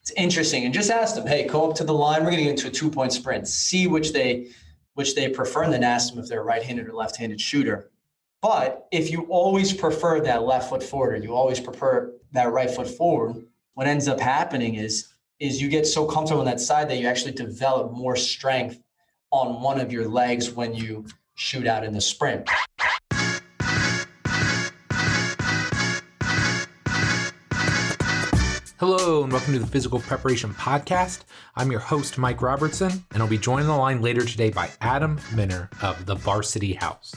It's interesting. And just ask them, hey, go up to the line. We're going to get into a 2-point sprint. See which they prefer, and then ask them if they're a right-handed or left-handed shooter. But if you always prefer that left foot forward, or you always prefer that right foot forward, what ends up happening is you get so comfortable on that side that you actually develop more strength on one of your legs when you shoot out in the sprint. Hello and welcome to the Physical Preparation Podcast. I'm your host, Mike Robertson, and I'll be joined on the line later today by Adam Minner of the Varsity House.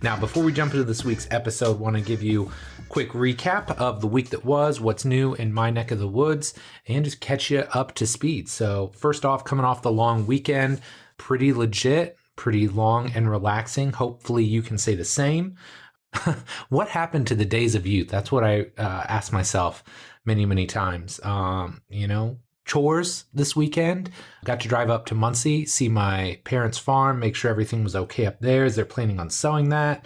Now, before we jump into this week's episode, I want to give you a quick recap of the week that was, what's new in my neck of the woods, and just catch you up to speed. So first off, coming off the long weekend, pretty legit, pretty long and relaxing. Hopefully you can say the same. What happened to the days of youth? That's what I asked myself many times. Chores this weekend. Got to drive up to Muncie, see my parents' farm, make sure everything was okay up there as they're planning on selling that.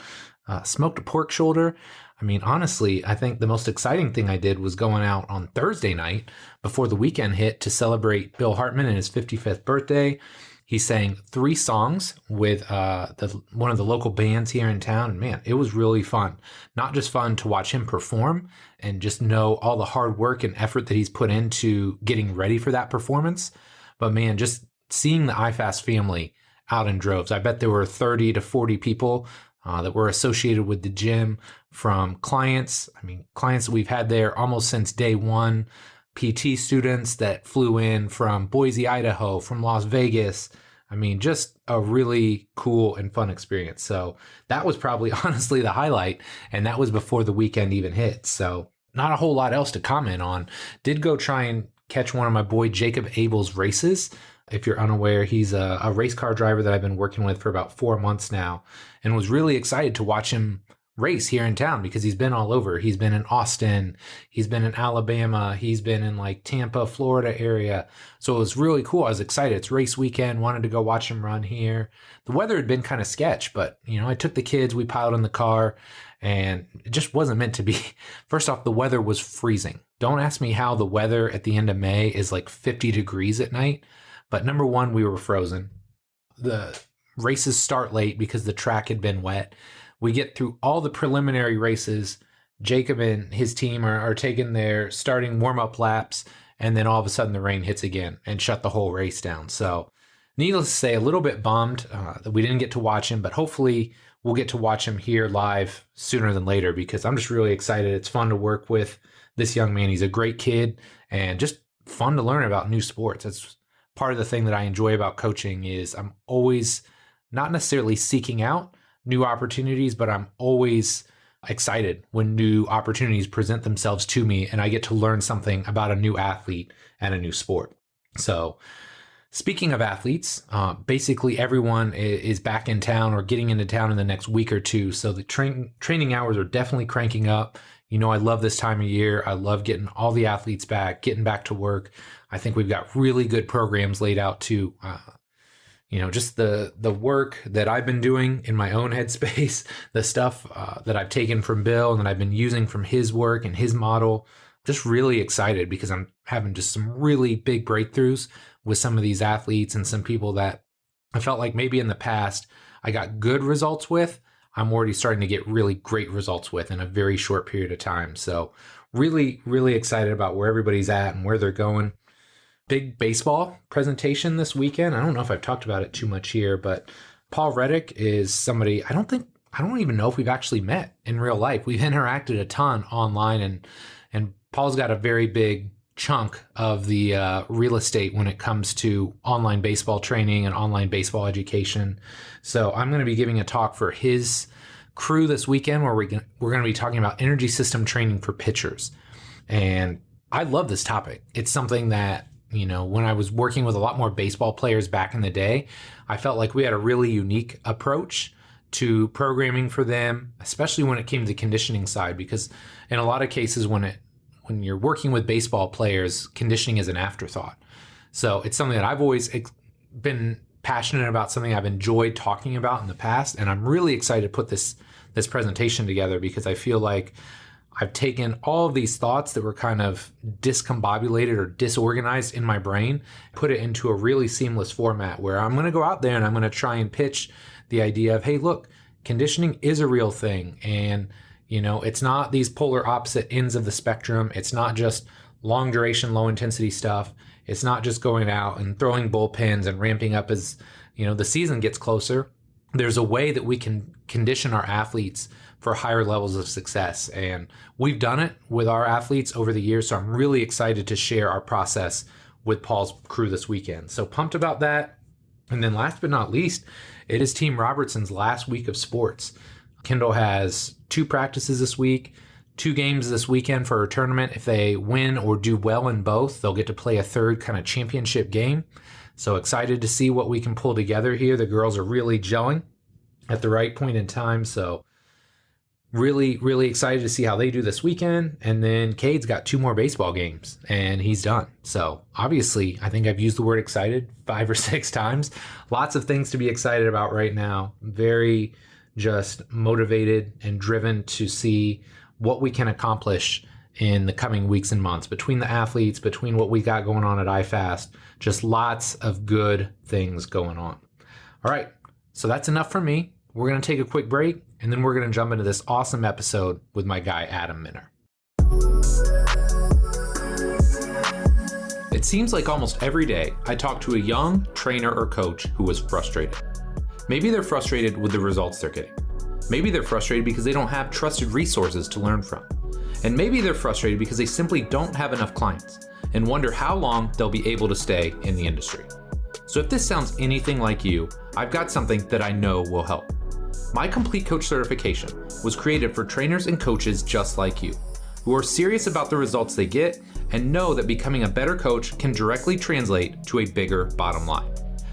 Smoked a pork shoulder. I mean, honestly, I think the most exciting thing I did was going out on Thursday night before the weekend hit to celebrate Bill Hartman and his 55th birthday. He sang 3 songs with one of the local bands here in town. And man, it was really fun. Not just fun to watch him perform and just know all the hard work and effort that he's put into getting ready for that performance. But man, just seeing the IFAST family out in droves. I bet there were 30 to 40 people that were associated with the gym, from clients. I mean, clients that we've had there almost since day one. PT students that flew in from Boise, Idaho, from Las Vegas. I mean, just a really cool and fun experience. So that was probably honestly the highlight. And that was before the weekend even hit. So not a whole lot else to comment on. Did go try and catch one of my boy Jacob Abel's races. If you're unaware, he's a race car driver that I've been working with for about 4 months now, and was really excited to watch him race here in town because he's been all over. He's been in Austin, he's been in Alabama, he's been in like Tampa, Florida area. So it was really cool. I was excited. It's race weekend, wanted to go watch him run here. The weather had been kind of sketch, but I took the kids, we piled in the car, and it just wasn't meant to be. First off, the weather was freezing. Don't ask me how the weather at the end of May is like 50 degrees at night. But number one, we were frozen. The races start late because the track had been wet. We get through all the preliminary races. Jacob and his team are taking their starting warm-up laps, and then all of a sudden the rain hits again and shut the whole race down. So needless to say, a little bit bummed that we didn't get to watch him, but hopefully we'll get to watch him here live sooner than later because I'm just really excited. It's fun to work with this young man. He's a great kid and just fun to learn about new sports. That's part of the thing that I enjoy about coaching is I'm always not necessarily seeking out new opportunities, but I'm always excited when new opportunities present themselves to me and I get to learn something about a new athlete and a new sport. So speaking of athletes, basically everyone is back in town or getting into town in the next week or two. So the training hours are definitely cranking up. I love this time of year. I love getting all the athletes back, getting back to work. I think we've got really good programs laid out to just the work that I've been doing in my own headspace, the stuff that I've taken from Bill and that I've been using from his work and his model. Just really excited because I'm having just some really big breakthroughs with some of these athletes and some people that I felt like maybe in the past I got good results with. I'm already starting to get really great results with in a very short period of time. So really, really excited about where everybody's at and where they're going. Big baseball presentation this weekend. I don't know if I've talked about it too much here, but Paul Reddick is somebody I don't even know if we've actually met in real life. We've interacted a ton online, and Paul's got a very big chunk of the real estate when it comes to online baseball training and online baseball education. So I'm going to be giving a talk for his crew this weekend where we're going to be talking about energy system training for pitchers. And I love this topic. It's something that when I was working with a lot more baseball players back in the day, I felt like we had a really unique approach to programming for them, especially when it came to the conditioning side, because in a lot of cases when you're working with baseball players, conditioning is an afterthought. So it's something that I've always been passionate about, something I've enjoyed talking about in the past. And I'm really excited to put this presentation together because I feel like I've taken all of these thoughts that were kind of discombobulated or disorganized in my brain, put it into a really seamless format where I'm going to go out there and I'm going to try and pitch the idea of, hey, look, conditioning is a real thing. And, it's not these polar opposite ends of the spectrum. It's not just long duration, low intensity stuff. It's not just going out and throwing bullpens and ramping up as, the season gets closer. There's a way that we can condition our athletes for higher levels of success. And we've done it with our athletes over the years. So I'm really excited to share our process with Paul's crew this weekend. So pumped about that. And then last but not least, it is Team Robertson's last week of sports. Kendall has 2 practices this week, 2 games this weekend for a tournament. If they win or do well in both, they'll get to play a third kind of championship game. So excited to see what we can pull together here. The girls are really gelling at the right point in time. So really, really excited to see how they do this weekend. And then Cade's got 2 more baseball games and he's done. So obviously, I think I've used the word excited 5 or 6 times. Lots of things to be excited about right now. Very just motivated and driven to see what we can accomplish in the coming weeks and months between the athletes, between what we got going on at iFast, just lots of good things going on. All right, so that's enough for me. We're going to take a quick break, and then we're going to jump into this awesome episode with my guy, Adam Minner. It seems like almost every day I talk to a young trainer or coach who is frustrated. Maybe they're frustrated with the results they're getting. Maybe they're frustrated because they don't have trusted resources to learn from. And maybe they're frustrated because they simply don't have enough clients and wonder how long they'll be able to stay in the industry. So if this sounds anything like you, I've got something that I know will help. My Complete Coach certification was created for trainers and coaches just like you, who are serious about the results they get and know that becoming a better coach can directly translate to a bigger bottom line.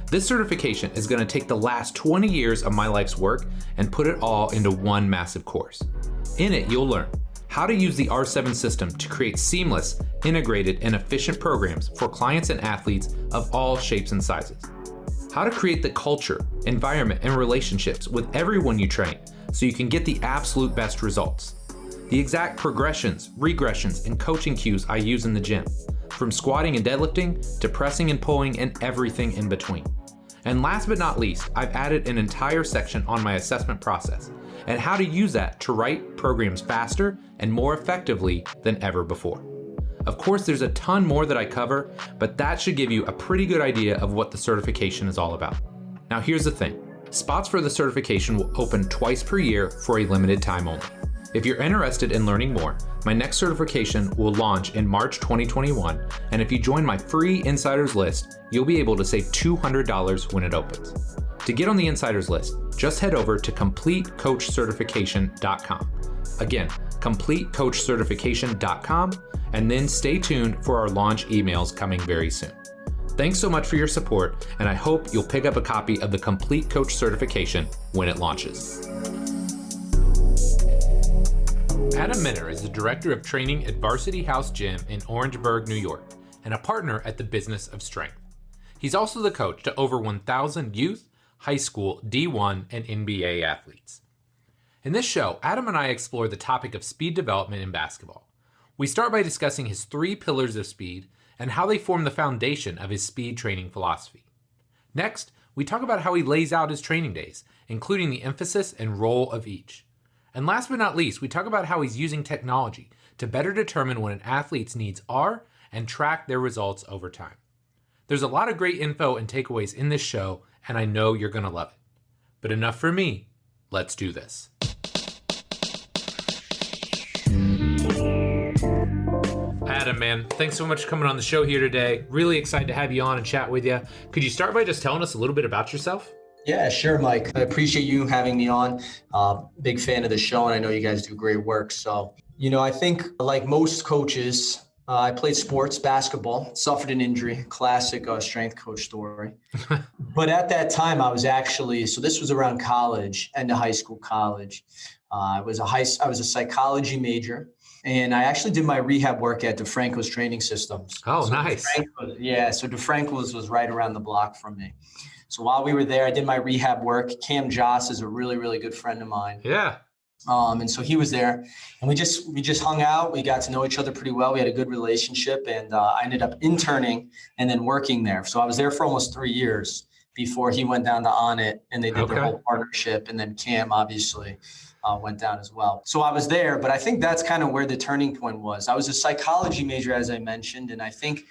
This certification is going to take the last 20 years of my life's work and put it all into one massive course. In it, you'll learn how to use the R7 system to create seamless, integrated, and efficient programs for clients and athletes of all shapes and sizes. How to create the culture, environment, and relationships with everyone you train so you can get the absolute best results. The exact progressions, regressions, and coaching cues I use in the gym, from squatting and deadlifting to pressing and pulling and everything in between. And last but not least, I've added an entire section on my assessment process and how to use that to write programs faster and more effectively than ever before. Of course, there's a ton more that I cover, but that should give you a pretty good idea of what the certification is all about. Now here's the thing, spots for the certification will open twice per year for a limited time only. If you're interested in learning more, my next certification will launch in March 2021, and if you join my free insiders list, you'll be able to save $200 when it opens. To get on the insiders list, just head over to CompleteCoachCertification.com. Again, CompleteCoachCertification.com, and then stay tuned for our launch emails coming very soon. Thanks so much for your support, and I hope you'll pick up a copy of the Complete Coach Certification when it launches. Adam Minner is the Director of Training at Varsity House Gym in Orangeburg, New York, and a partner at the Business of Strength. He's also the coach to over 1,000 youth, high school, D1, and NBA athletes. In this show, Adam and I explore the topic of speed development in basketball. We start by discussing his 3 pillars of speed and how they form the foundation of his speed training philosophy. Next, we talk about how he lays out his training days, including the emphasis and role of each. And last but not least, we talk about how he's using technology to better determine what an athlete's needs are and track their results over time. There's a lot of great info and takeaways in this show, and I know you're going to love it. But enough for me. Let's do this. Adam, man, thanks so much for coming on the show here today. Really excited to have you on and chat with you. Could you start by just telling us a little bit about yourself? Yeah, sure, Mike. I appreciate you having me on. Big fan of the show, and I know you guys do great work. So, I think like most coaches, I played sports, basketball, suffered an injury, classic strength coach story. But at that time, I was so this was around college, end of high school, college. I was a psychology major, and I actually did my rehab work at Defrancos Training Systems. Oh, so nice. So Defrancos was right around the block from me. So while we were there, I did my rehab work. Cam Joss is a really, really good friend of mine. Yeah. And so he was there, and we just hung out. We got to know each other pretty well. We had a good relationship, and I ended up interning and then working there. So I was there for almost 3 years before he went down to On It, and they did their whole partnership. And then Cam obviously went down as well. So I was there, but I think that's kind of where the turning point was. I was a psychology major, as I mentioned, and I think,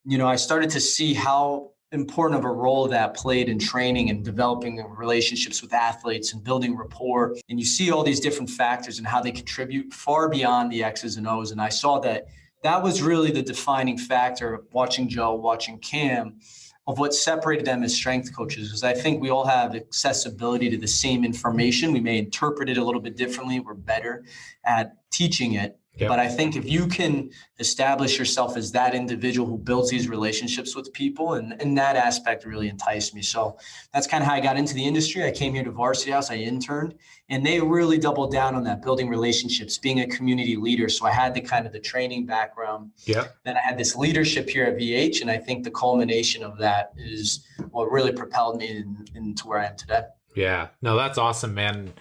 I started to see how important of a role that played in training and developing relationships with athletes and building rapport. And you see all these different factors and how they contribute far beyond the X's and O's. And I saw that was really the defining factor of watching Joe, watching Cam, of what separated them as strength coaches. Because I think we all have accessibility to the same information. We may interpret it a little bit differently. We're better at teaching it. Yep. But I think if you can establish yourself as that individual who builds these relationships with people, and that aspect really enticed me. So that's kind of how I got into the industry. I came here to Varsity House, I interned, and they really doubled down on that, building relationships, being a community leader. So I had the training background. Yeah. Then I had this leadership here at VH, and I think the culmination of that is what really propelled me into where I am today. Yeah, no, that's awesome, man.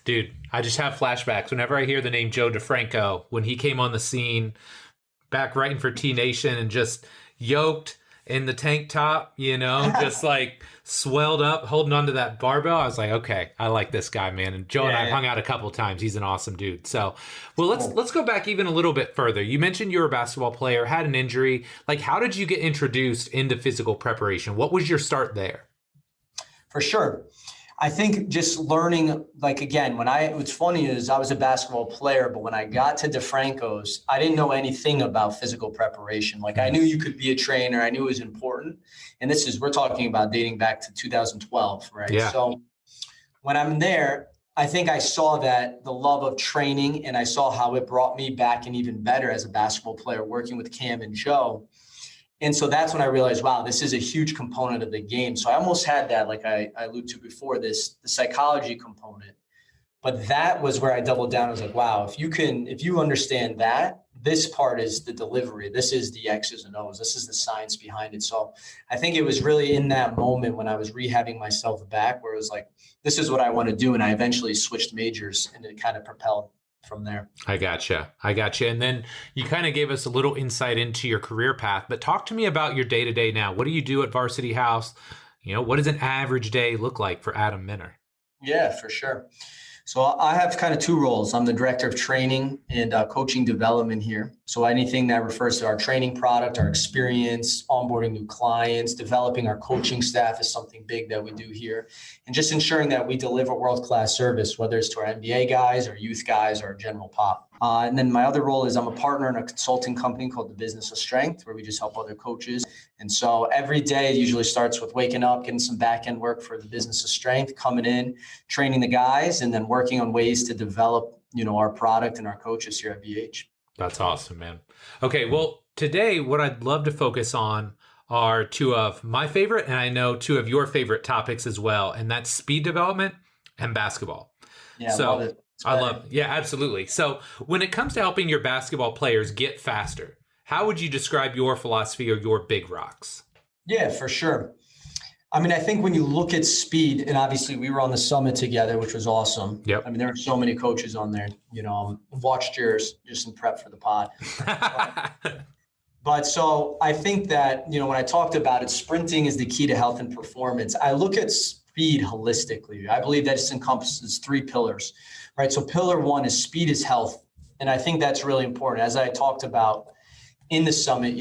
Dude, I just have flashbacks whenever I hear the name Joe Defrancos, when he came on the scene back writing for T Nation and just yoked in the tank top, just like swelled up, holding onto that barbell. I was like, okay, I like this guy, man. And Joe and I hung out a couple of times. He's an awesome dude. So, well, let's go back even a little bit further. You mentioned you were a basketball player, had an injury. Like, how did you get introduced into physical preparation? What was your start there? For sure. I think just learning, what's funny is I was a basketball player, but when I got to Defrancos, I didn't know anything about physical preparation. Like, I knew you could be a trainer. I knew it was important. And we're talking about dating back to 2012, right? Yeah. So when I'm there, I think I saw that the love of training, and I saw how it brought me back and even better as a basketball player working with Cam and Joe. And so that's when I realized, wow, this is a huge component of the game. So I almost had that, like I alluded to before, the psychology component. But that was where I doubled down. I was like, wow, if you understand that, this part is the delivery. This is the X's and O's. This is the science behind it. So I think it was really in that moment when I was rehabbing myself back where it was like, this is what I want to do. And I eventually switched majors, and it kind of propelled from there. I gotcha. And then you kind of gave us a little insight into your career path, but talk to me about your day-to-day now. What do you do at Varsity House? What does an average day look like for Adam Minner? Yeah, for sure. So I have kind of two roles. I'm the director of training and coaching development here. So anything that refers to our training product, our experience, onboarding new clients, developing our coaching staff is something big that we do here. And just ensuring that we deliver world-class service, whether it's to our NBA guys or youth guys or general pop. And then my other role is I'm a partner in a consulting company called the Business of Strength, where we just help other coaches. And so every day usually starts with waking up, getting some back-end work for the Business of Strength, coming in, training the guys, and then working on ways to develop, our product and our coaches here at VH. That's awesome, man. Okay, well, today what I'd love to focus on are two of my favorite, and I know two of your favorite topics as well, and that's speed development and basketball. Yeah, so, love it. Yeah, absolutely. So when it comes to helping your basketball players get faster, how would you describe your philosophy or your big rocks? Yeah, for sure. I mean, I think when you look at speed, and obviously we were on the summit together, which was awesome. Yep. I mean, there were so many coaches on there, watched yours just in prep for the pod. But so I think that, when I talked about it, sprinting is the key to health and performance. I look at speed holistically. I believe that it encompasses 3 pillars, right? So pillar 1 is speed is health. And I think that's really important. As I talked about in the summit,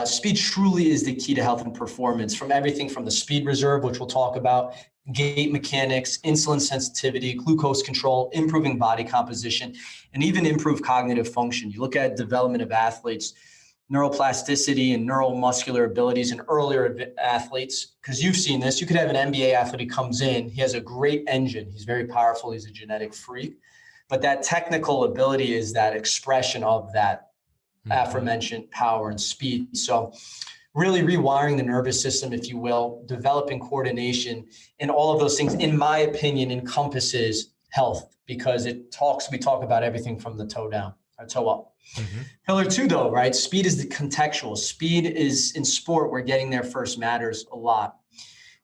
speed truly is the key to health and performance, from everything from the speed reserve, which we'll talk about, gait mechanics, insulin sensitivity, glucose control, improving body composition, and even improve cognitive function. You look at development of athletes, neuroplasticity and neuromuscular abilities in earlier athletes, because you've seen this. You could have an NBA athlete who comes in, he has a great engine, he's very powerful, he's a genetic freak, but that technical ability is that expression of that aforementioned power and speed. So really rewiring the nervous system, if you will, developing coordination, and all of those things, in my opinion, encompasses health, because we talk about everything from the toe down or toe up. Mm-hmm. Pillar 2, though, right? Speed is the contextual. Speed is in sport where getting there first matters a lot.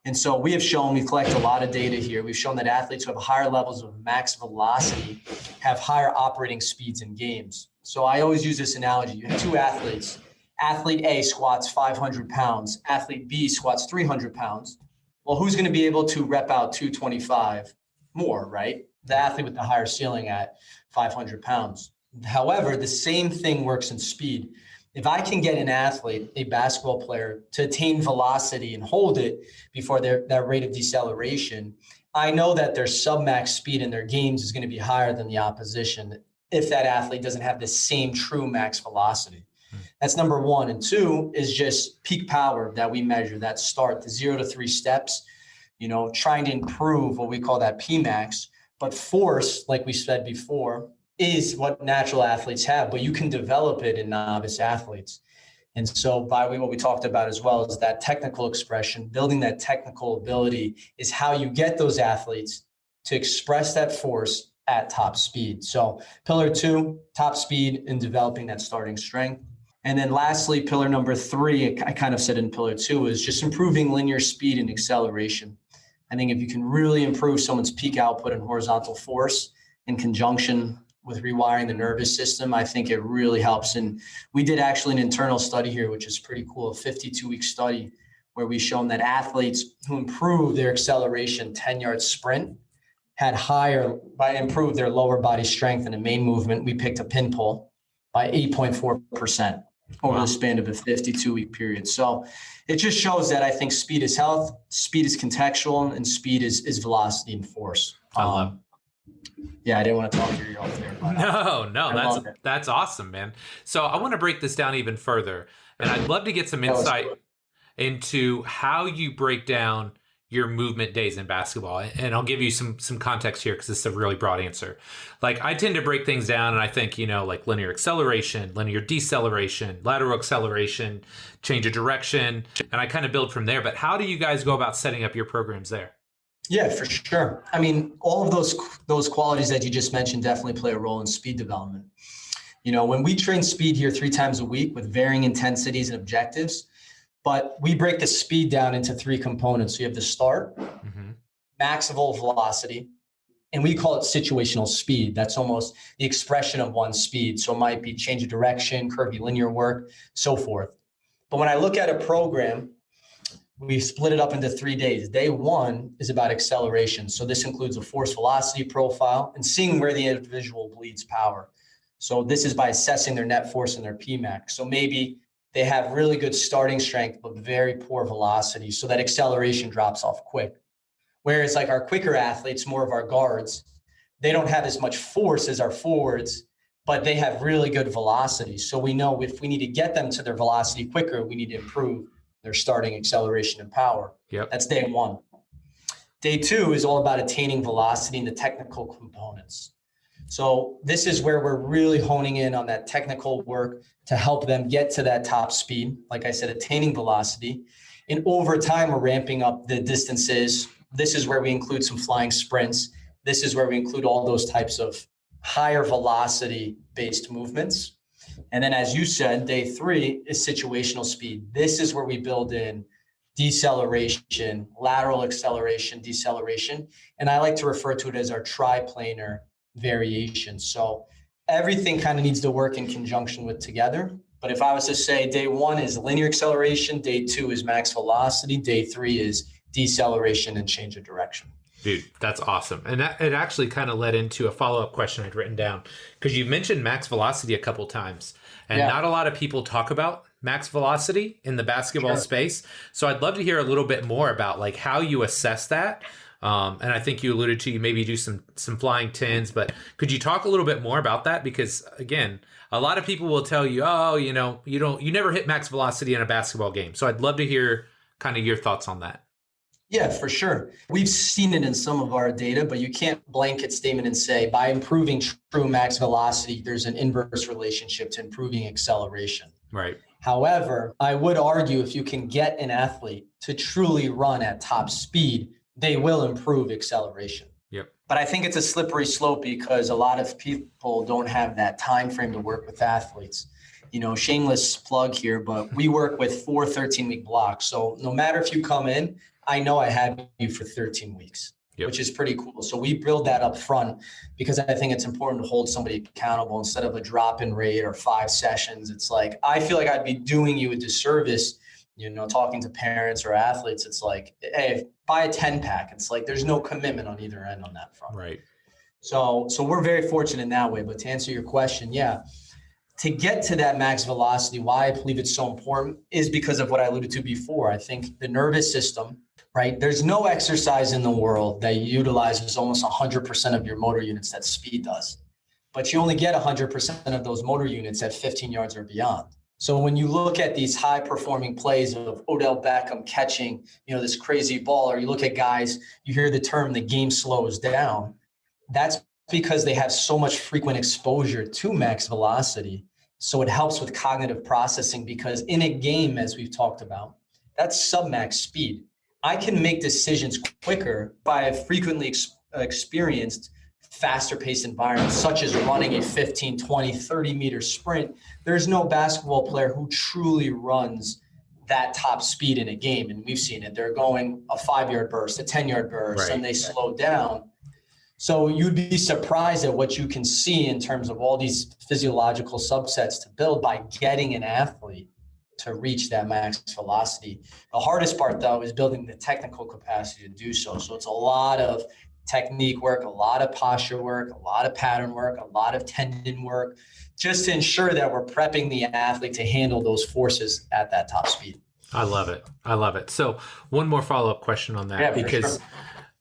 And so we collect a lot of data here. We've shown that athletes who have higher levels of max velocity have higher operating speeds in games. So I always use this analogy. You have two athletes. Athlete A squats 500 pounds. Athlete B squats 300 pounds. Well, who's going to be able to rep out 225 more, right? The athlete with the higher ceiling at 500 pounds. However, the same thing works in speed. If I can get an athlete, a basketball player, to attain velocity and hold it before that rate of deceleration, I know that their submax speed in their games is going to be higher than the opposition if that athlete doesn't have the same true max velocity. That's number one. And two is just peak power that we measure, that start, the 0 to 3 steps, trying to improve what we call that Pmax. But force, like we said before, is what natural athletes have, but you can develop it in novice athletes. And so what we talked about as well is that technical expression, building that technical ability is how you get those athletes to express that force at top speed. So pillar 2, top speed and developing that starting strength. And then lastly, pillar number 3, I kind of said in pillar 2, is just improving linear speed and acceleration. I think if you can really improve someone's peak output and horizontal force in conjunction with rewiring the nervous system, I think it really helps. And we did actually an internal study here, which is pretty cool, a 52-week study where we've shown that athletes who improved their acceleration 10-yard sprint had improved their lower body strength in the main movement. We picked a pin pull by 8.4% over the span of a 52-week period. So it just shows that I think speed is health, speed is contextual, and speed is velocity and force. I love. Yeah, I didn't want to talk your ear off there. No, that's awesome, man. So I want to break this down even further, and I'd love to get some insight into how you break down your movement days in basketball. And I'll give you some context here because this is a really broad answer. Like I tend to break things down and I think, like linear acceleration, linear deceleration, lateral acceleration, change of direction, and I kind of build from there. But how do you guys go about setting up your programs there? Yeah, for sure. I mean, all of those qualities that you just mentioned definitely play a role in speed development. When we train speed here 3 times a week with varying intensities and objectives, but we break the speed down into 3 components. So you have the start, maximal velocity, and we call it situational speed. That's almost the expression of one's speed. So it might be change of direction, curvilinear work, so forth. But when I look at a program, we split it up into 3 days. Day 1 is about acceleration. So this includes a force velocity profile and seeing where the individual bleeds power. So this is by assessing their net force and their Pmax. So maybe they have really good starting strength, but very poor velocity. So that acceleration drops off quick. Whereas like our quicker athletes, more of our guards, they don't have as much force as our forwards, but they have really good velocity. So we know if we need to get them to their velocity quicker, we need to improve their starting acceleration and power. Yep. That's day 1. Day 2 is all about attaining velocity and the technical components. So this is where we're really honing in on that technical work to help them get to that top speed. Like I said, attaining velocity. And over time, we're ramping up the distances. This is where we include some flying sprints. This is where we include all those types of higher velocity based movements. And then, as you said, day 3 is situational speed. This is where we build in deceleration, lateral acceleration, deceleration. And I like to refer to it as our triplanar variation. So everything kind of needs to work in conjunction with together. But if I was to say day 1 is linear acceleration, day 2 is max velocity, day 3 is deceleration and change of direction. Dude, that's awesome. And it actually kind of led into a follow-up question I'd written down because you mentioned max velocity a couple times and not a lot of people talk about max velocity in the basketball space. So I'd love to hear a little bit more about like how you assess that. And I think you alluded to, you maybe do some flying tens, but could you talk a little bit more about that? Because again, a lot of people will tell you, you never hit max velocity in a basketball game. So I'd love to hear kind of your thoughts on that. Yeah, for sure. We've seen it in some of our data, but you can't blanket statement and say by improving true max velocity, there's an inverse relationship to improving acceleration. Right. However, I would argue if you can get an athlete to truly run at top speed, they will improve acceleration. Yep. But I think it's a slippery slope because a lot of people don't have that time frame to work with athletes. Shameless plug here, but we work with 4 13-week blocks. So no matter if you come in, I know I have you for 13 weeks, Yep. which is pretty cool. So we build that up front because I think it's important to hold somebody accountable instead of a drop-in rate or 5 sessions. It's like, I feel like I'd be doing you a disservice, talking to parents or athletes. It's like, hey, buy a 10 pack. It's like, there's no commitment on either end on that front. Right. So we're very fortunate in that way. But to answer your question, yeah, to get to that max velocity, why I believe it's so important is because of what I alluded to before. I think the nervous system, right? There's no exercise in the world that utilizes almost 100% of your motor units that speed does. But you only get 100% of those motor units at 15 yards or beyond. So when you look at these high performing plays of Odell Beckham catching, this crazy ball, or you look at guys, you hear the term, the game slows down. That's because they have so much frequent exposure to max velocity. So it helps with cognitive processing, because in a game, as we've talked about, that's sub-max speed. I can make decisions quicker by a frequently experienced faster paced environment, such as running a 15, 20, 30 meter sprint. There's no basketball player who truly runs that top speed in a game. And we've seen it. They're going a 5-yard burst, a 10-yard burst, and they slow down. So you'd be surprised at what you can see in terms of all these physiological subsets to build by getting an athlete to reach that max velocity. The hardest part, though, is building the technical capacity to do so. So it's a lot of technique work, a lot of posture work, a lot of pattern work, a lot of tendon work, just to ensure that we're prepping the athlete to handle those forces at that top speed. I love it. I love it. So one more follow-up question on that, because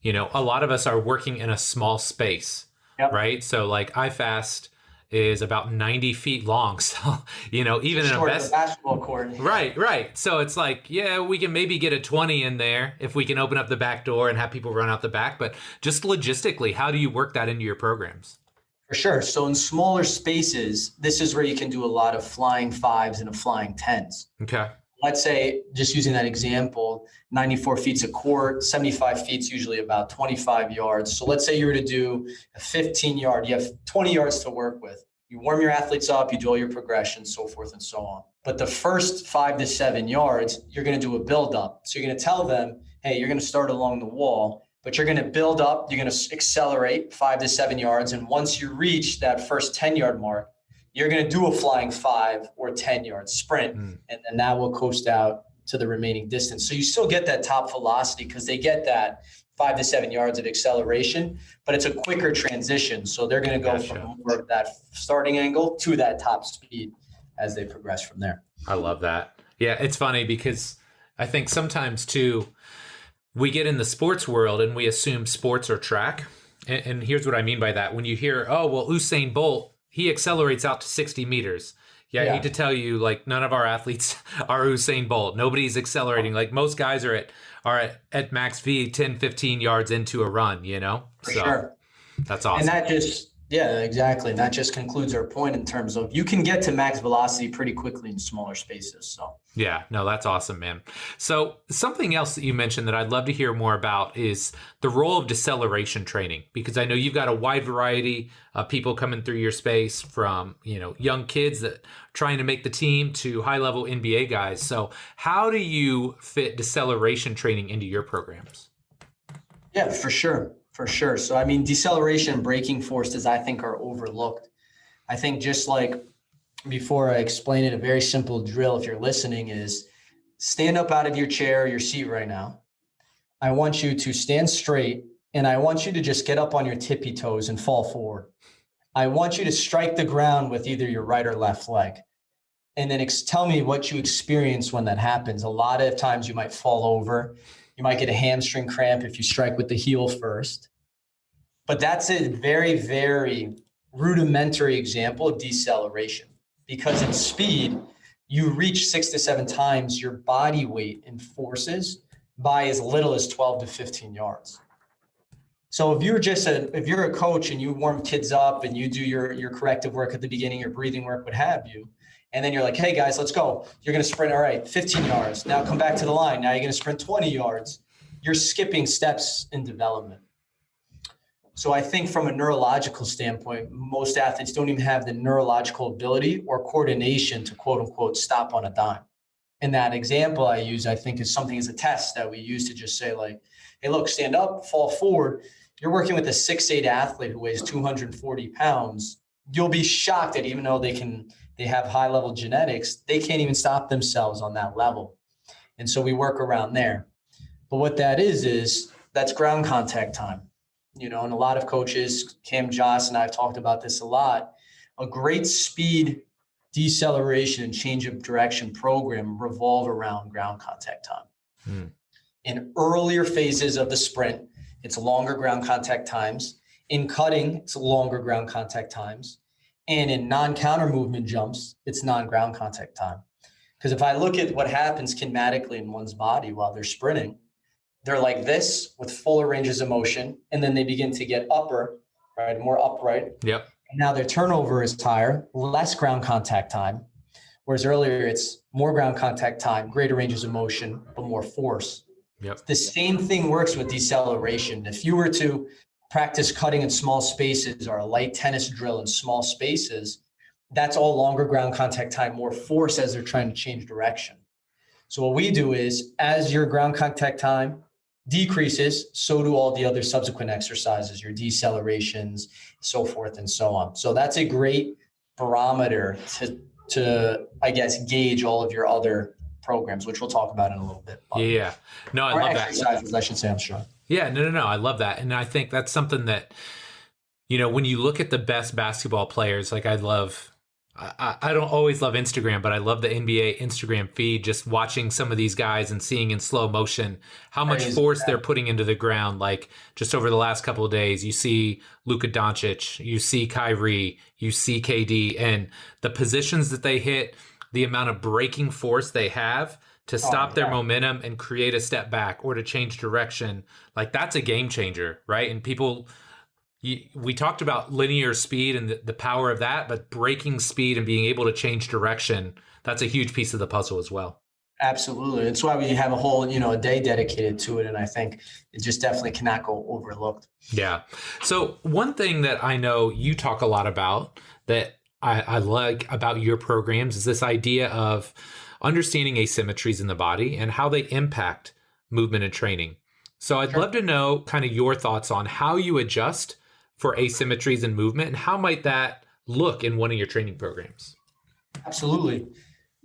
a lot of us are working in a small space, right? So like iFast is about 90 feet long. So, even in a basketball court. Right. So it's like, we can maybe get a 20 in there if we can open up the back door and have people run out the back. But just logistically, how do you work that into your programs? For sure. So in smaller spaces, this is where you can do a lot of flying 5s and flying 10s. Okay. Let's say, just using that example, 94 feet's a court, 75 feet's usually about 25 yards. So let's say you were to do a 15-yard, you have 20 yards to work with. You warm your athletes up, you do all your progressions, so forth and so on. But the first 5 to 7 yards, you're going to do a build up. So you're going to tell them, hey, you're going to start along the wall, but you're going to build up, you're going to accelerate 5 to 7 yards. And once you reach that first 10-yard mark, you're going to do a flying 5 or 10-yard sprint, and then that will coast out to the remaining distance. So you still get that top velocity because they get that 5 to 7 yards of acceleration, but it's a quicker transition. So they're going to go from more of that starting angle to that top speed as they progress from there. I love that. Yeah, it's funny because I think sometimes too, we get in the sports world and we assume sports are track. And here's what I mean by that. When you hear, oh, well, Usain Bolt, he accelerates out to 60 meters. I hate to tell you, like, none of our athletes are Usain Bolt. Nobody's accelerating. Like, most guys are at max V 10, 15 yards into a run, For sure. That's awesome. And that just, exactly. And that just concludes our point in terms of you can get to max velocity pretty quickly in smaller spaces. So yeah, no, that's awesome, man. So something else that you mentioned that I'd love to hear more about is the role of deceleration training, because I know you've got a wide variety of people coming through your space, from, young kids that are trying to make the team to high level NBA guys. So how do you fit deceleration training into your programs? Yeah, for sure. For sure. So, deceleration and braking forces, I think, are overlooked. I think just like before I explain it, a very simple drill, if you're listening, is stand up out of your chair or your seat right now. I want you to stand straight, and I want you to just get up on your tippy toes and fall forward. I want you to strike the ground with either your right or left leg. And then tell me what you experience when that happens. A lot of times you might fall over. You might get a hamstring cramp if you strike with the heel first. But that's a very, very rudimentary example of deceleration, because in speed, you reach 6 to 7 times your body weight in forces by as little as 12 to 15 yards. So if you're a coach and you warm kids up and you do your corrective work at the beginning, your breathing work, what have you, and then you're like, hey guys, let's go. You're going to sprint, all right, 15 yards. Now come back to the line. Now you're going to sprint 20 yards. You're skipping steps in development. So I think from a neurological standpoint, most athletes don't even have the neurological ability or coordination to, quote unquote, stop on a dime. And that example I use, I think, is something as a test that we use to just say like, hey, look, stand up, fall forward. You're working with a 6'8" athlete who weighs 240 pounds. You'll be shocked that even though they have high level genetics, they can't even stop themselves on that level. And so we work around there. But what that is that's ground contact time. And a lot of coaches, Cam, Joss, and I've talked about this a lot. A great speed deceleration and change of direction program revolve around ground contact time. In earlier phases of the sprint, it's longer ground contact times. In cutting, it's longer ground contact times. And in non-counter movement jumps, it's non-ground contact time. Because if I look at what happens kinematically in one's body while they're sprinting, they're like this with fuller ranges of motion, and then they begin to get upper, right, more upright. Yep. And now their turnover is higher, less ground contact time, whereas earlier it's more ground contact time, greater ranges of motion, but more force. Yep. The same thing works with deceleration. If you were to practice cutting in small spaces or a light tennis drill in small spaces, that's all longer ground contact time, more force as they're trying to change direction. So what we do is as your ground contact time decreases, so do all the other subsequent exercises, your decelerations, so forth and so on. So that's a great barometer to I guess, gauge all of your other programs, which we'll talk about in a little bit. Yeah. No, I love that. Exercises, I should say, I'm sure. Yeah, no. I love that. And I think that's something that, when you look at the best basketball players, like I don't always love Instagram, but I love the NBA Instagram feed, just watching some of these guys and seeing in slow motion how much force they're putting into the ground. Like just over the last couple of days, you see Luka Doncic, you see Kyrie, you see KD, and the positions that they hit, the amount of braking force they have to stop their momentum and create a step back or to change direction. Like that's a game changer, right? And we talked about linear speed and the power of that, but braking speed and being able to change direction, that's a huge piece of the puzzle as well. Absolutely. That's why we have a whole, a day dedicated to it. And I think it just definitely cannot go overlooked. Yeah. So one thing that I know you talk a lot about that I like about your programs is this idea of understanding asymmetries in the body and how they impact movement and training. So I'd love to know kind of your thoughts on how you adjust for asymmetries in movement and how might that look in one of your training programs? Absolutely.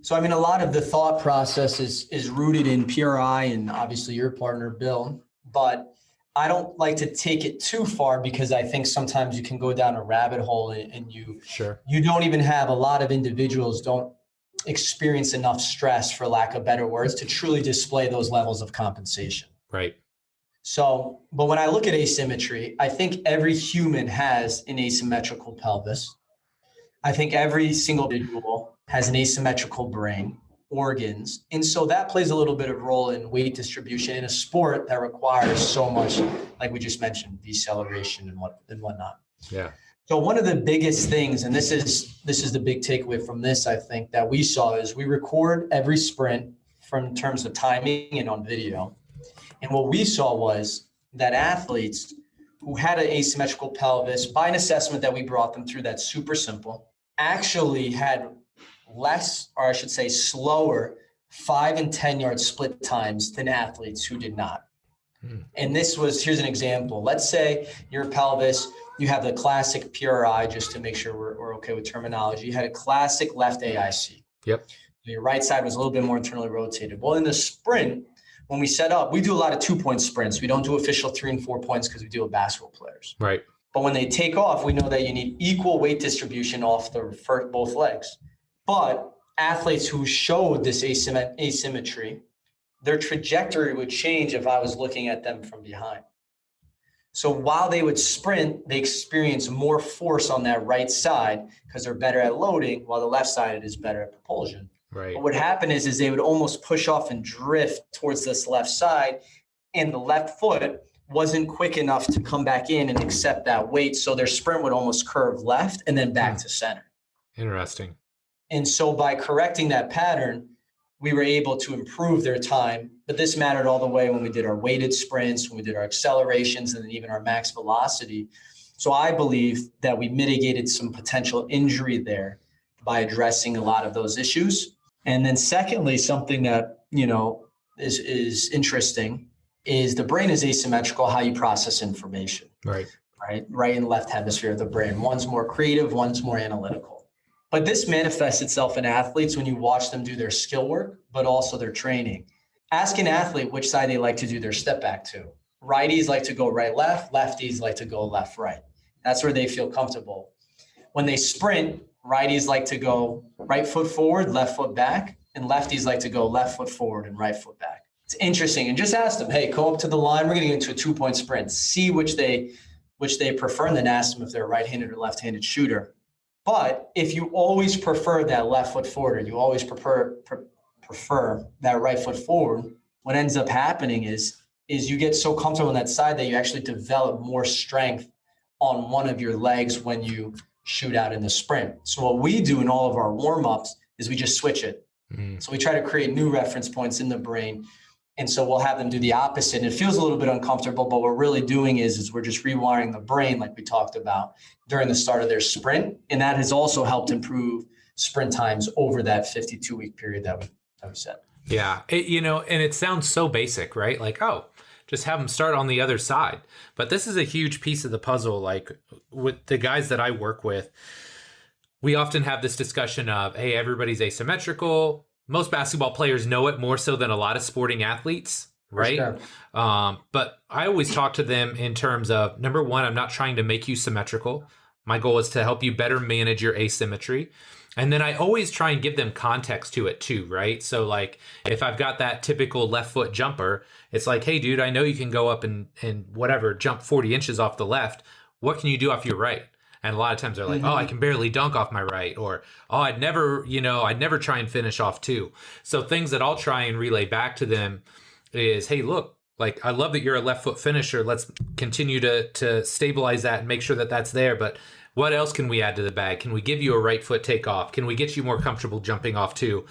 So, a lot of the thought process is rooted in PRI and obviously your partner, Bill, but I don't like to take it too far because I think sometimes you can go down a rabbit hole and you don't even have a lot of individuals don't experience enough stress, for lack of better words, to truly display those levels of compensation. Right. So, but when I look at asymmetry, I think every human has an asymmetrical pelvis. I think every single individual has an asymmetrical brain, organs. And so that plays a little bit of role in weight distribution in a sport that requires so much, like we just mentioned, deceleration and whatnot. Yeah. So one of the biggest things, and this is the big takeaway from this, I think, that we saw is we record every sprint from terms of timing and on video. And what we saw was that athletes who had an asymmetrical pelvis, by an assessment that we brought them through that's super simple, actually had less, or I should say slower, 5 and 10 yard split times than athletes who did not. And here's an example. Let's say your pelvis, you have the classic PRI, just to make sure we're okay with terminology. You had a classic left AIC. Yep. Your right side was a little bit more internally rotated. Well, in the sprint, when we set up, we do a lot of 2-point sprints. We don't do official 3 and 4 points because we deal with basketball players. Right. But when they take off, we know that you need equal weight distribution off both legs. But athletes who showed this asymmetry, their trajectory would change if I was looking at them from behind. So while they would sprint, they experience more force on that right side because they're better at loading, while the left side is better at propulsion. Right. But what happened is they would almost push off and drift towards this left side, and the left foot wasn't quick enough to come back in and accept that weight. So their sprint would almost curve left and then back to center. Interesting. And so by correcting that pattern, we were able to improve their time. But this mattered all the way when we did our weighted sprints, when we did our accelerations, and then even our max velocity. So I believe that we mitigated some potential injury there by addressing a lot of those issues. And then secondly, something that, is interesting is the brain is asymmetrical, how you process information, Right. Right and left hemisphere of the brain. One's more creative, one's more analytical. But this manifests itself in athletes when you watch them do their skill work, but also their training. Ask an athlete which side they like to do their step back to. Righties like to go right, left. Lefties like to go left, right. That's where they feel comfortable. When they sprint, righties like to go right foot forward, left foot back, and lefties like to go left foot forward and right foot back. It's interesting. And just ask them, hey, go up to the line. We're going to get into a 2-point sprint. See which they prefer, and then ask them if they're a right-handed or left-handed shooter. But if you always prefer that left foot forward, or you always prefer that right foot forward, what ends up happening is you get so comfortable on that side that you actually develop more strength on one of your legs when you shoot out in the sprint. So what we do in all of our warm-ups is we just switch it. So we try to create new reference points in the brain. And so we'll have them do the opposite. And it feels a little bit uncomfortable, but what we're really doing is we're just rewiring the brain like we talked about during the start of their sprint. And that has also helped improve sprint times over that 52-week period that we set. Yeah. And it sounds so basic, right? Like, oh, just have them start on the other side. But this is a huge piece of the puzzle. Like with the guys that I work with, we often have this discussion of, hey, everybody's asymmetrical. Most basketball players know it more so than a lot of sporting athletes, right? Sure. But I always talk to them in terms of, number one, I'm not trying to make you symmetrical. My goal is to help you better manage your asymmetry. And then I always try and give them context to it too, right? So like if I've got that typical left foot jumper, it's like, hey, dude, I know you can go up and whatever, jump 40 inches off the left. What can you do off your right? And a lot of times they're like, oh, I can barely dunk off my right. Or, oh, I'd never try and finish off two. So things that I'll try and relay back to them is, hey, look, like, I love that you're a left foot finisher. Let's continue to stabilize that and make sure that that's there. But what else can we add to the bag? Can we give you a right foot takeoff? Can we get you more comfortable jumping off too?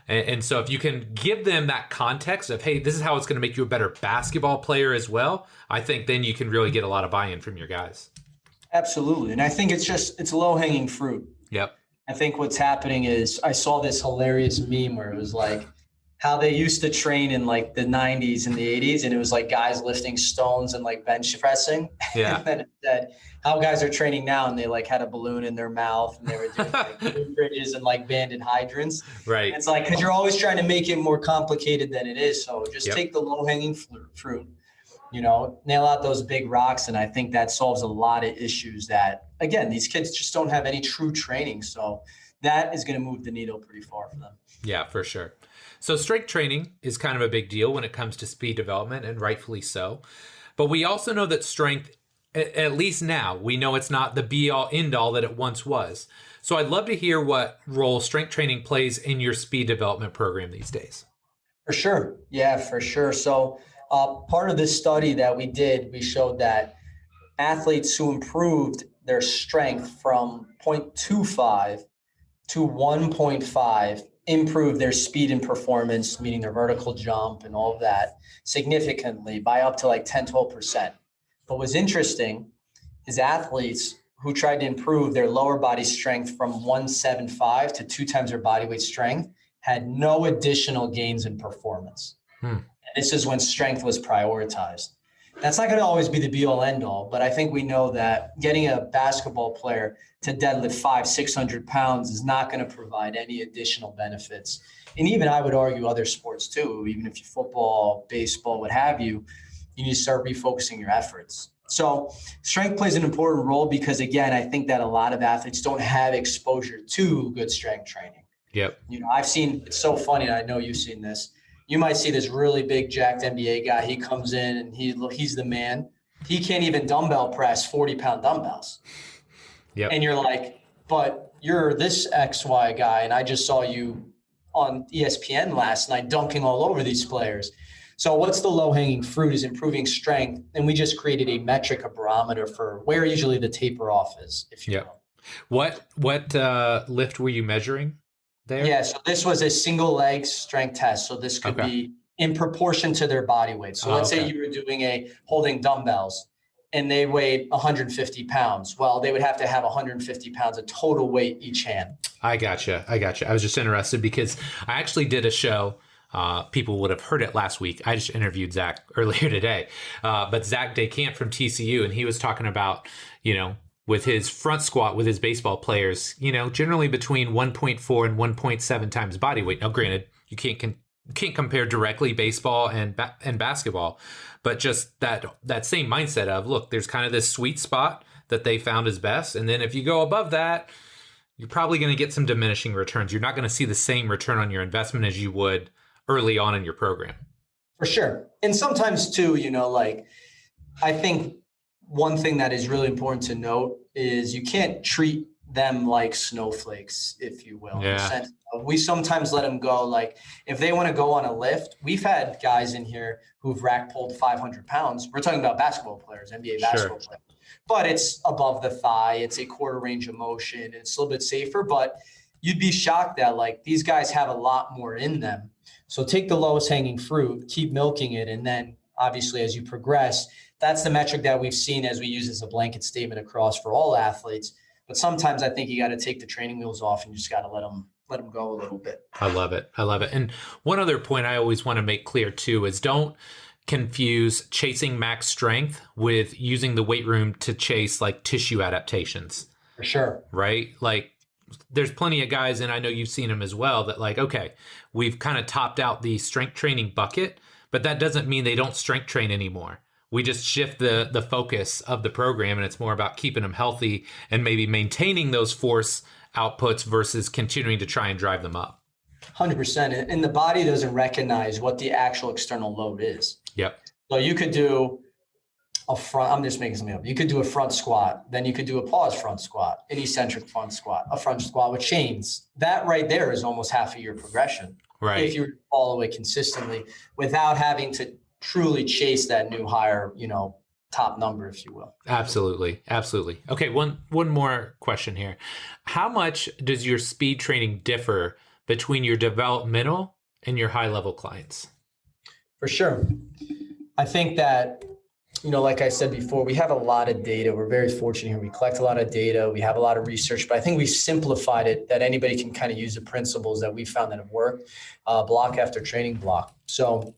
And so if you can give them that context of, hey, this is how it's going to make you a better basketball player as well, I think then you can really get a lot of buy-in from your guys. Absolutely. And I think it's low-hanging fruit. Yep. I think what's happening is I saw this hilarious meme where it was like how they used to train in like the 90s and the 80s. And it was like guys lifting stones and like bench pressing. Yeah. And then it said how guys are training now, and they like had a balloon in their mouth and they were doing like bridges and like banded hydrants. Right. And it's like, because you're always trying to make it more complicated than it is. So just take the low-hanging fruit. Nail out those big rocks. And I think that solves a lot of issues that, again, these kids just don't have any true training. So that is going to move the needle pretty far for them. Yeah, for sure. So strength training is kind of a big deal when it comes to speed development, and rightfully so. But we also know that strength, at least now, we know it's not the be all end all that it once was. So I'd love to hear what role strength training plays in your speed development program these days. For sure. Yeah, for sure. So part of this study that we did, we showed that athletes who improved their strength from 0.25 to 1.5 improved their speed and performance, meaning their vertical jump and all of that, significantly by up to like 10, 12%. But what's interesting is athletes who tried to improve their lower body strength from 175 to 2 times their body weight strength had no additional gains in performance. This is when strength was prioritized. That's not going to always be the be all end all, but I think we know that getting a basketball player to deadlift 500-600 pounds is not going to provide any additional benefits. And even I would argue other sports too, even if you football, baseball, what have you, you need to start refocusing your efforts. So strength plays an important role because, again, I think that a lot of athletes don't have exposure to good strength training. Yep. I've seen, it's so funny, and I know you've seen this. You might see this really big jacked NBA guy. He comes in and he's the man. He can't even dumbbell press 40-pound dumbbells. Yep. And you're like, but you're this XY guy, and I just saw you on ESPN last night dunking all over these players. So what's the low-hanging fruit is improving strength, and we just created a metric, a barometer for where usually the taper off is, if you will. What lift were you measuring there? Yeah, so this was a single leg strength test. So this could be in proportion to their body weight. So let's say you were doing holding dumbbells, and they weighed 150 pounds. Well, they would have to have 150 pounds of total weight each hand. I gotcha. I was just interested because I actually did a show. People would have heard it last week. I just interviewed Zach earlier today. But Zach DeCamp from TCU, and he was talking about, with his front squat with his baseball players, generally between 1.4 and 1.7 times body weight. Now, granted, you can't compare directly baseball and basketball, but just that same mindset of, look, there's kind of this sweet spot that they found is best. And then if you go above that, you're probably going to get some diminishing returns. You're not going to see the same return on your investment as you would early on in your program. For sure. And sometimes too, I think one thing that is really important to note is you can't treat them like snowflakes, if you will. Yeah. In the sense of, we sometimes let them go. Like if they want to go on a lift, we've had guys in here who've rack pulled 500 pounds. We're talking about basketball players, NBA basketball players, but it's above the thigh. It's a quarter range of motion. It's a little bit safer, but you'd be shocked that like these guys have a lot more in them. So take the lowest hanging fruit, keep milking it. And then obviously as you progress, that's the metric that we've seen as we use as a blanket statement across for all athletes. But sometimes I think you got to take the training wheels off and you just got to let them go a little bit. I love it. And one other point I always want to make clear too is don't confuse chasing max strength with using the weight room to chase like tissue adaptations. For sure. Right? Like there's plenty of guys, and I know you've seen them as well, that like, okay, we've kind of topped out the strength training bucket, but that doesn't mean they don't strength train anymore. We just shift the focus of the program, and it's more about keeping them healthy and maybe maintaining those force outputs versus continuing to try and drive them up. 100%. And the body doesn't recognize what the actual external load is. Yep. So you could do I'm just making something up. You could do a front squat, then you could do a pause front squat, an eccentric front squat, a front squat with chains. That right there is almost half of your progression. Right. If you follow it consistently without having to truly chase that new higher, top number, if you will. Absolutely. Okay. One more question here. How much does your speed training differ between your developmental and your high level clients? For sure. I think that, like I said before, we have a lot of data. We're very fortunate here. We collect a lot of data. We have a lot of research, but I think we've simplified it that anybody can kind of use the principles that we found that have worked, block after training block. So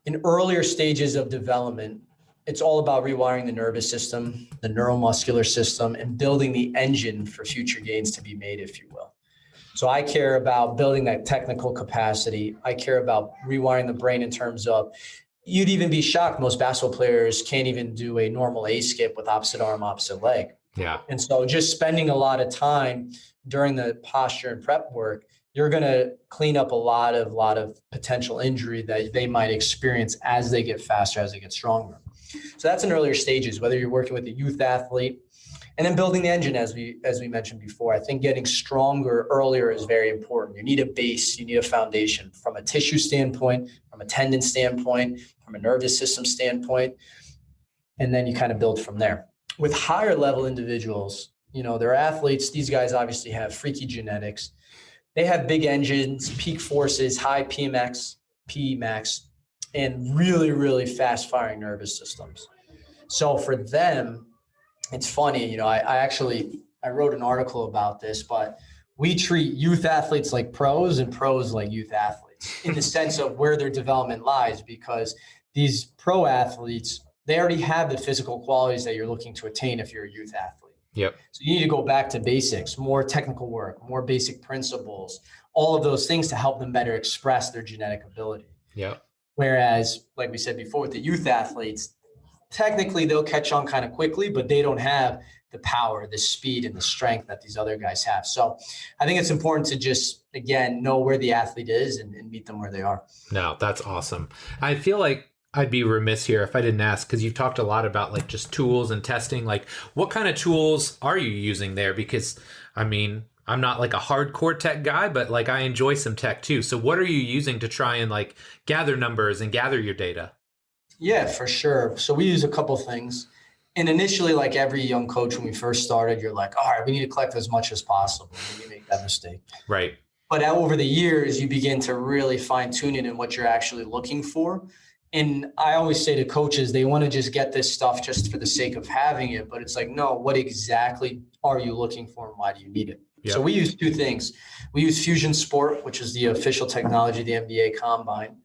in earlier stages of development, it's all about rewiring the nervous system, the neuromuscular system, and building the engine for future gains to be made, if you will. So I care about building that technical capacity. I care about rewiring the brain in terms of, you'd even be shocked, most basketball players can't even do a normal A skip with opposite arm, opposite leg. Yeah. And so just spending a lot of time during the posture and prep work, you're going to clean up a lot of potential injury that they might experience as they get faster, as they get stronger. So that's in earlier stages, whether you're working with a youth athlete, and then building the engine, as we mentioned before. I think getting stronger earlier is very important. You need a base, you need a foundation from a tissue standpoint, from a tendon standpoint, from a nervous system standpoint, and then you kind of build from there. With higher level individuals, they're athletes. These guys obviously have freaky genetics. They have big engines, peak forces, high PMX, PMax, and really, really fast firing nervous systems. So for them, it's funny, I wrote an article about this, but we treat youth athletes like pros and pros like youth athletes in the sense of where their development lies, because these pro athletes, they already have the physical qualities that you're looking to attain if you're a youth athlete. Yep. So you need to go back to basics, more technical work, more basic principles, all of those things to help them better express their genetic ability. Yep. Whereas, like we said before, with the youth athletes, technically they'll catch on kind of quickly, but they don't have the power, the speed, and the strength that these other guys have. So I think it's important to just, again, know where the athlete is and meet them where they are. No, that's awesome. I feel like I'd be remiss here if I didn't ask, because you've talked a lot about like just tools and testing. Like, what kind of tools are you using there? Because I'm not like a hardcore tech guy, but like I enjoy some tech too. So what are you using to try and like gather numbers and gather your data? Yeah, for sure. So we use a couple of things. And initially, like every young coach, when we first started, you're like, all right, we need to collect as much as possible. And you make that mistake. Right. But over the years, you begin to really fine tune it in what you're actually looking for. And I always say to coaches, they want to just get this stuff just for the sake of having it. But it's like, no, what exactly are you looking for and why do you need it? Yep. So we use two things. We use Fusion Sport, which is the official technology of the NBA Combine.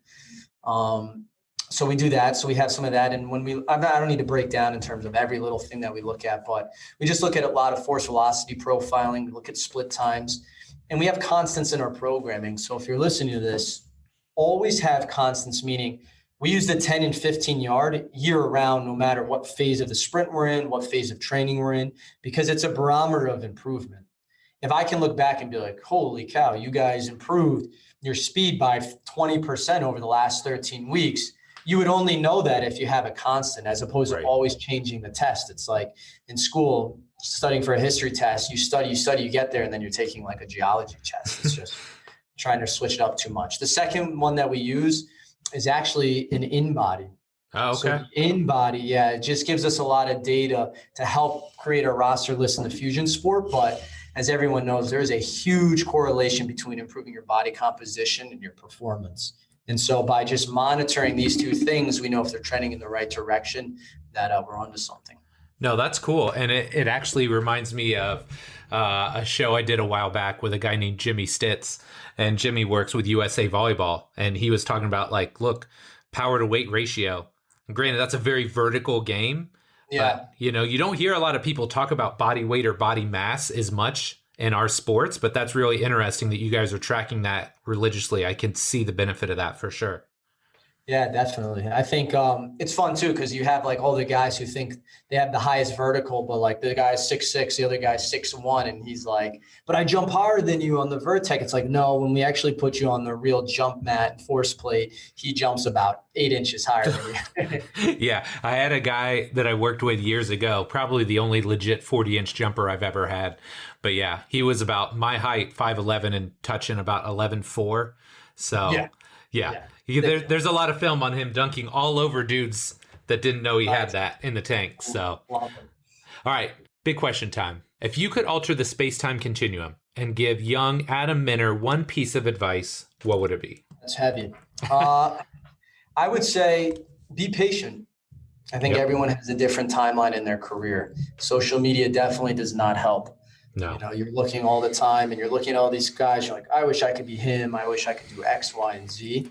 So we do that. So we have some of that. And when I don't need to break down in terms of every little thing that we look at, but we just look at a lot of force velocity profiling. We look at split times, and we have constants in our programming. So if you're listening to this, always have constants, meaning we use the 10 and 15 yard year round, no matter what phase of the sprint we're in, what phase of training we're in, because it's a barometer of improvement. If I can look back and be like, holy cow, you guys improved your speed by 20% over the last 13 weeks, you would only know that if you have a constant, as opposed to always changing the test. It's like in school, studying for a history test, you study, you get there, and then you're taking like a geology test. It's just trying to switch it up too much. The second one that we use is actually an in-body. Oh, okay. So in-body, it just gives us a lot of data to help create a roster list in the Fusion Sport. But as everyone knows, there is a huge correlation between improving your body composition and your performance. And so by just monitoring these two things, we know if they're trending in the right direction, that we're onto something. No, that's cool. And it actually reminds me of a show I did a while back with a guy named Jimmy Stitz. And Jimmy works with USA Volleyball. And he was talking about like, look, power to weight ratio. And granted, that's a very vertical game. Yeah. But, you don't hear a lot of people talk about body weight or body mass as much in our sports, but that's really interesting that you guys are tracking that religiously. I can see the benefit of that for sure. Yeah, definitely. I think it's fun too, because you have like all the guys who think they have the highest vertical, but like the guy's 6'6", the other guy's 6'1", and he's like, but I jump higher than you on the vertex. It's like, no, when we actually put you on the real jump mat and force plate, he jumps about 8 inches higher than you. Yeah, I had a guy that I worked with years ago, probably the only legit 40-inch jumper I've ever had. But yeah, he was about my height, 5'11", and touching about 11'4". So yeah. There's a lot of film on him dunking all over dudes that didn't know he had that in the tank. So, all right, big question time. If you could alter the space-time continuum and give young Adam Minner one piece of advice, what would it be? That's heavy. I would say be patient. I think everyone has a different timeline in their career. Social media definitely does not help. No. You're looking all the time and you're looking at all these guys. You're like, I wish I could be him. I wish I could do X, Y, and Z.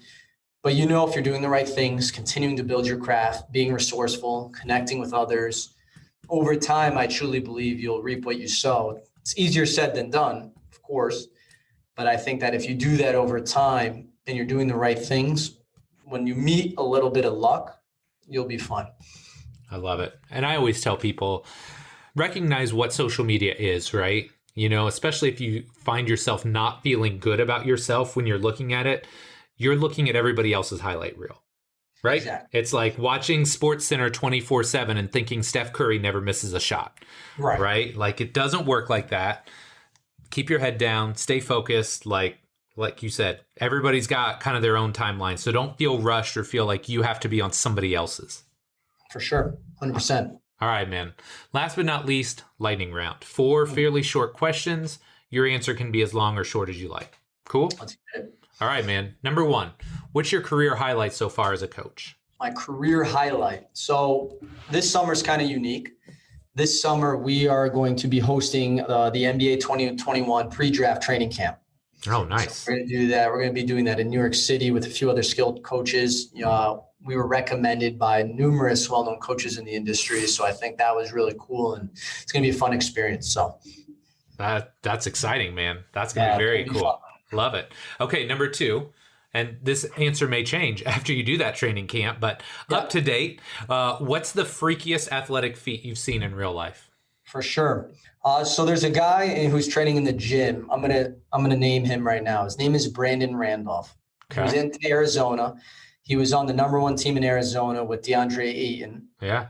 But if you're doing the right things, continuing to build your craft, being resourceful, connecting with others, over time, I truly believe you'll reap what you sow. It's easier said than done, of course. But I think that if you do that over time and you're doing the right things, when you meet a little bit of luck, you'll be fine. I love it. And I always tell people, recognize what social media is, right? Especially if you find yourself not feeling good about yourself when you're looking at it, you're looking at everybody else's highlight reel, right? Exactly. It's like watching SportsCenter 24/7 and thinking Steph Curry never misses a shot, right? Like it doesn't work like that. Keep your head down, stay focused. Like you said, everybody's got kind of their own timeline. So don't feel rushed or feel like you have to be on somebody else's. For sure. 100%. All right, man. Last but not least, lightning round. 4 fairly short questions. Your answer can be as long or short as you like. Cool? Let's get it. All right, man. Number 1, what's your career highlight so far as a coach? My career highlight. So this summer is kind of unique. This summer, we are going to be hosting the NBA 2021 pre-draft training camp. Oh, nice. So we're going to do that. We're going to be doing that in New York City with a few other skilled coaches. We were recommended by numerous well-known coaches in the industry. So I think that was really cool. And it's going to be a fun experience. So that's exciting, man. That's going to be very cool. Fun. Love it. Okay, number 2, and this answer may change after you do that training camp, but up to date, what's the freakiest athletic feat you've seen in real life? For sure. So there's a guy who's training in the gym. I'm gonna name him right now. His name is Brandon Randolph. Okay. He was in Arizona. He was on the number 1 team in Arizona with DeAndre Ayton. Yeah.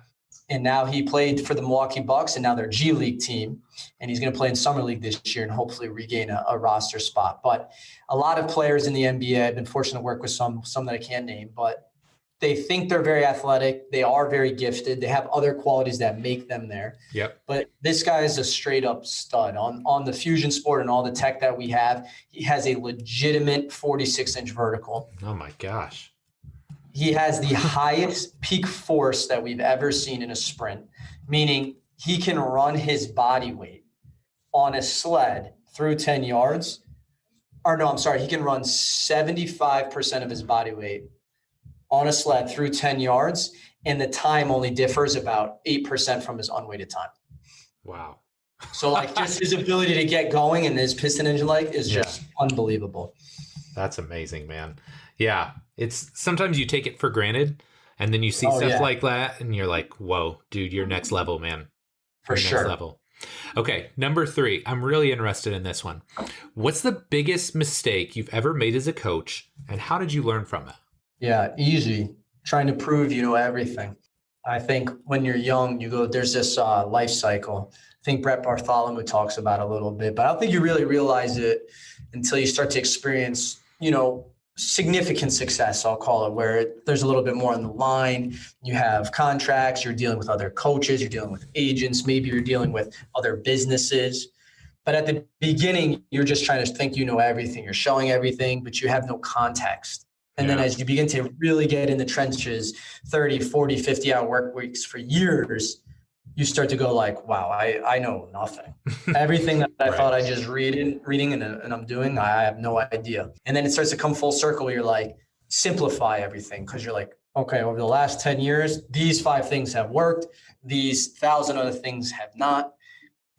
And now he played for the Milwaukee Bucks, and now their G League team. And he's going to play in Summer League this year and hopefully regain a roster spot. But a lot of players in the NBA, I've been fortunate to work with some that I can't name, but they think they're very athletic. They are very gifted. They have other qualities that make them there. Yep. But this guy is a straight up stud on the Fusion Sport and all the tech that we have. He has a legitimate 46-inch vertical. Oh my gosh. He has the highest peak force that we've ever seen in a sprint, meaning he can run his body weight on a sled through 10 yards. Or no, I'm sorry. He can run 75% of his body weight on a sled through 10 yards. And the time only differs about 8% from his unweighted time. Wow. So like just his ability to get going and his piston engine like is just unbelievable. That's amazing, man. Yeah. It's sometimes you take it for granted and then you see stuff like that and you're like, whoa, dude, you're next level, man. For sure. Next level. Okay. Number 3, I'm really interested in this one. What's the biggest mistake you've ever made as a coach and how did you learn from it? Yeah, easy. Trying to prove you know everything. I think when you're young, there's this life cycle. I think Brett Bartholomew talks about it a little bit, but I don't think you really realize it until you start to experience, significant success, I'll call it, where there's a little bit more on the line. You have contracts, you're dealing with other coaches, you're dealing with agents, maybe you're dealing with other businesses. But at the beginning, you're just trying to think you know everything. You're showing everything, but you have no context. And then as you begin to really get in the trenches, 30, 40, 50-hour work weeks for years, you start to go like, wow, I know nothing. Everything that I thought I just reading and I'm doing, I have no idea. And then it starts to come full circle where you're like, simplify everything. Because you're like, okay, over the last 10 years, these 5 things have worked. These 1,000 other things have not.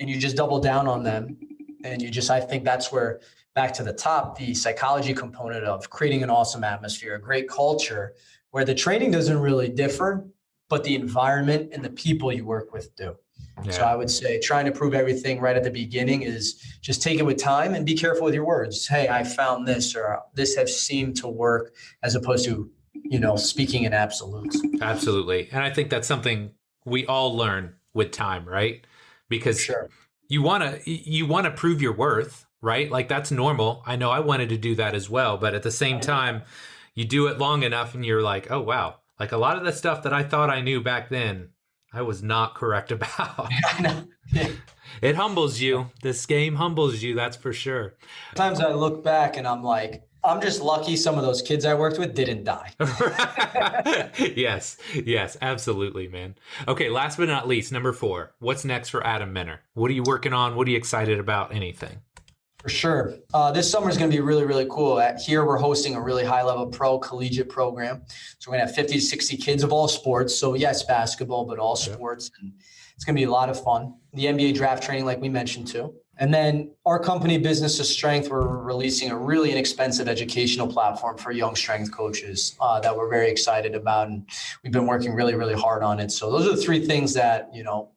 And you just double down on them. And I think that's where, back to the top, the psychology component of creating an awesome atmosphere, a great culture, where the training doesn't really differ, but the environment and the people you work with do. Yeah. So I would say trying to prove everything right at the beginning is just take it with time and be careful with your words. Hey, I found this, or this has seemed to work, as opposed to, speaking in absolutes. Absolutely. And I think that's something we all learn with time, right? Because you want to prove your worth, right? Like that's normal. I know I wanted to do that as well, but at the same time, you do it long enough and you're like, oh, wow. Like a lot of the stuff that I thought I knew back then, I was not correct about. It humbles you. This game humbles you. That's for sure. Sometimes I look back and I'm like, I'm just lucky some of those kids I worked with didn't die. Yes, absolutely, man. Okay, last but not least, number 4. What's next for Adam Minner? What are you working on? What are you excited about? Anything? For sure. This summer is going to be really, really cool. Here, we're hosting a really high-level pro collegiate program. So we're going to have 50 to 60 kids of all sports. So yes, basketball, but all sports. And it's going to be a lot of fun. The NBA draft training, like we mentioned too. And then our company, Business of Strength, we're releasing a really inexpensive educational platform for young strength coaches that we're very excited about. And we've been working really, really hard on it. So those are the 3 things that,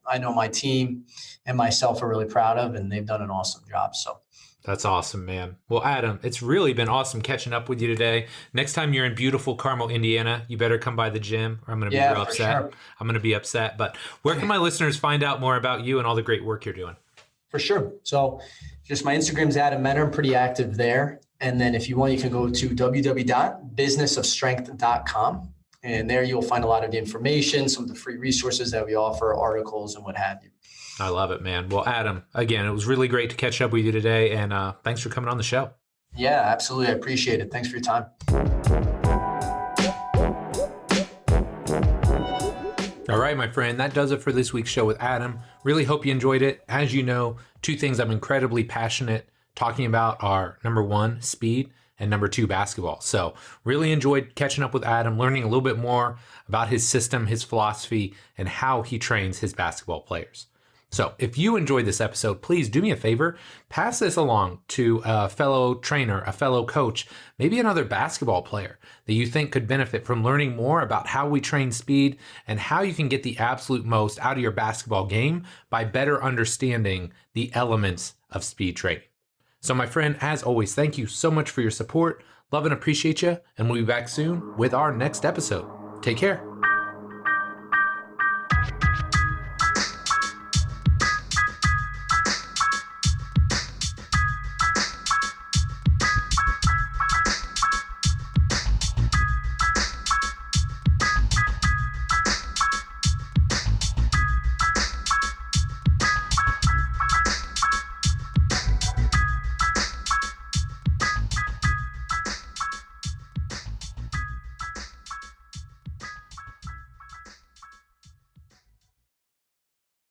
I know my team and myself are really proud of, and they've done an awesome job. So. That's awesome, man. Well, Adam, it's really been awesome catching up with you today. Next time you're in beautiful Carmel, Indiana, you better come by the gym or I'm going to be real upset. Sure. I'm going to be upset. But where can my listeners find out more about you and all the great work you're doing? For sure. So just my Instagram's Adam Minner. I'm pretty active there. And then if you want, you can go to www.businessofstrength.com. And there you'll find a lot of the information, some of the free resources that we offer, articles and what have you. I love it, man. Well, Adam, again, it was really great to catch up with you today. And thanks for coming on the show. Yeah, absolutely. I appreciate it. Thanks for your time. All right, my friend, that does it for this week's show with Adam. Really hope you enjoyed it. As you know, 2 things I'm incredibly passionate talking about are number 1, speed, and number 2, basketball. So really enjoyed catching up with Adam, learning a little bit more about his system, his philosophy, and how he trains his basketball players. So if you enjoyed this episode, please do me a favor, pass this along to a fellow trainer, a fellow coach, maybe another basketball player that you think could benefit from learning more about how we train speed and how you can get the absolute most out of your basketball game by better understanding the elements of speed training. So my friend, as always, thank you so much for your support. Love and appreciate you, and we'll be back soon with our next episode. Take care.